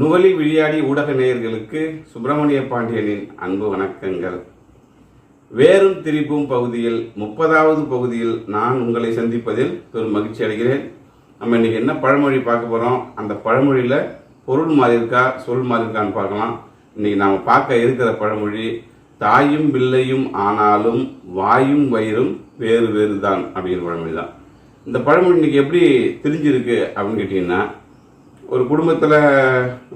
நுவலி விளையாடி ஊடக நேயர்களுக்கு சுப்பிரமணிய பாண்டியனின் அன்பு வணக்கங்கள். வேரும் திரிப்பும் பகுதியில் 30வது பகுதியில் நான் உங்களை சந்திப்பதில் பெரும் மகிழ்ச்சி அடைகிறேன். நம்ம இன்னைக்கு என்ன பழமொழி பார்க்க போகிறோம், அந்த பழமொழியில் பொருள் மாறி இருக்கா சொல் மாறி இருக்கான்னு பார்க்கலாம். இன்னைக்கு நாம் பார்க்க இருக்கிற பழமொழி, தாயும் பிள்ளையும் ஆனாலும் வாயும் வயிறும் வேறு வேறு தான் அப்படிங்கிற பழமொழி தான். இந்த பழமொழி இன்னைக்கு எப்படி தெரிஞ்சிருக்கு அப்படின்னு கேட்டிங்கன்னா, ஒரு குடும்பத்தில்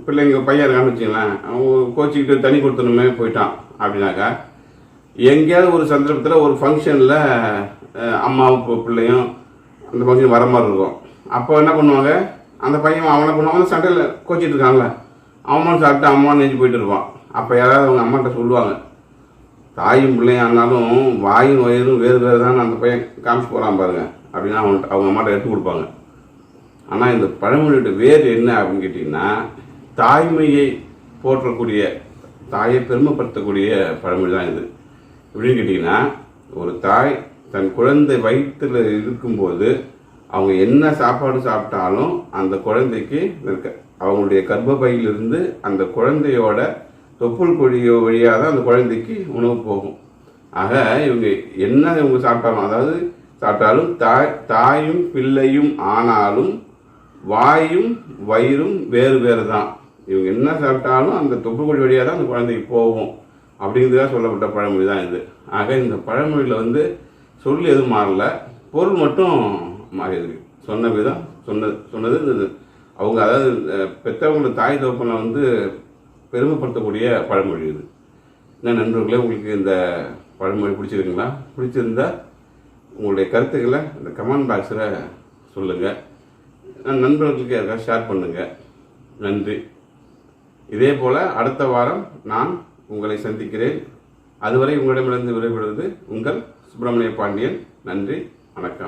பிள்ளைங்க பையன் இருக்கான்னு வச்சுங்களேன், அவன் கோச்சிக்கிட்டு தனி கொடுத்தணுமே போயிட்டான் அப்படின்னாக்கா, எங்கேயாவது ஒரு சந்தர்ப்பத்தில் ஒரு ஃபங்க்ஷனில் அம்மாவும் பிள்ளையும் அந்த ஃபங்க்ஷன் வர மாதிரி இருக்கும். அப்போ என்ன பண்ணுவாங்க, அந்த பையன் அவனை பண்ணுவாங்க, சண்டையில் கோச்சிட்டு இருக்காங்களே அவமானு சாப்பிட்டு அம்மானு நெஞ்சு போயிட்டு இருப்பான். அப்போ யாராவது அவங்க அம்மாட்ட சொல்லுவாங்க, தாயும் பிள்ளையும் ஆனாலும் வாயும் வயிறும் வேறு வேறு தான் அந்த பையன் காமிச்சு போகிறான் பாருங்க அப்படின்னா அவங்க அம்மாட்ட எடுத்து கொடுப்பாங்க. ஆனால் இந்த பழமொழியோட வேறு என்ன அப்படின்னு கேட்டிங்கன்னா, தாய்மையை போற்றக்கூடிய, தாயை பெருமைப்படுத்தக்கூடிய பழமொழி தான் இது. எப்படின்னு கேட்டிங்கன்னா, ஒரு தாய் தன் குழந்தை வயிற்றில் இருக்கும்போது அவங்க என்ன சாப்பாடு சாப்பிட்டாலும் அந்த குழந்தைக்கு அவங்களுடைய கர்ப்பப்பையிலிருந்து அந்த குழந்தையோட தொப்புள் கொடியோ வழியாக தான் அந்த குழந்தைக்கு உணவு போகும். ஆக இவங்க சாப்பிட்டாலும், அதாவது சாப்பிட்டாலும் தாயும் பிள்ளையும் ஆனாலும் வாயும் வயிறும் வேறு வேறு தான். இவங்க என்ன சாப்பிட்டாலும் அந்த தொப்புள் வழியாக தான் அந்த குழந்தைக்கு போகும் அப்படிங்கிறதுக்காக சொல்லப்பட்ட பழமொழி தான் இது. ஆக இந்த பழமொழியில் சொல் எதுவும் மாறல, பொருள் மட்டும் மாறியிருக்கு. சொன்ன விதம் சொன்னது அவங்க, அதாவது பெற்றவங்களோட தாய் தகப்பனை பெருமைப்படுத்தக்கூடிய பழமொழி இது. என்ன நண்பர்களே, உங்களுக்கு இந்த பழமொழி பிடிச்சிருக்குங்களா? பிடிச்சிருந்தா உங்களுடைய கருத்துக்களை இந்த கமெண்ட் பாக்ஸில் சொல்லுங்கள். நண்பர்களுக்கு யாருக்காக ஷேர் பண்ணுங்கள். நன்றி. இதே போல் அடுத்த வாரம் நான் உங்களை சந்திக்கிறேன். அதுவரை உங்களிடமிருந்து விடைபெறுவது உங்கள் சுப்பிரமணிய பாண்டியன். நன்றி, வணக்கம்.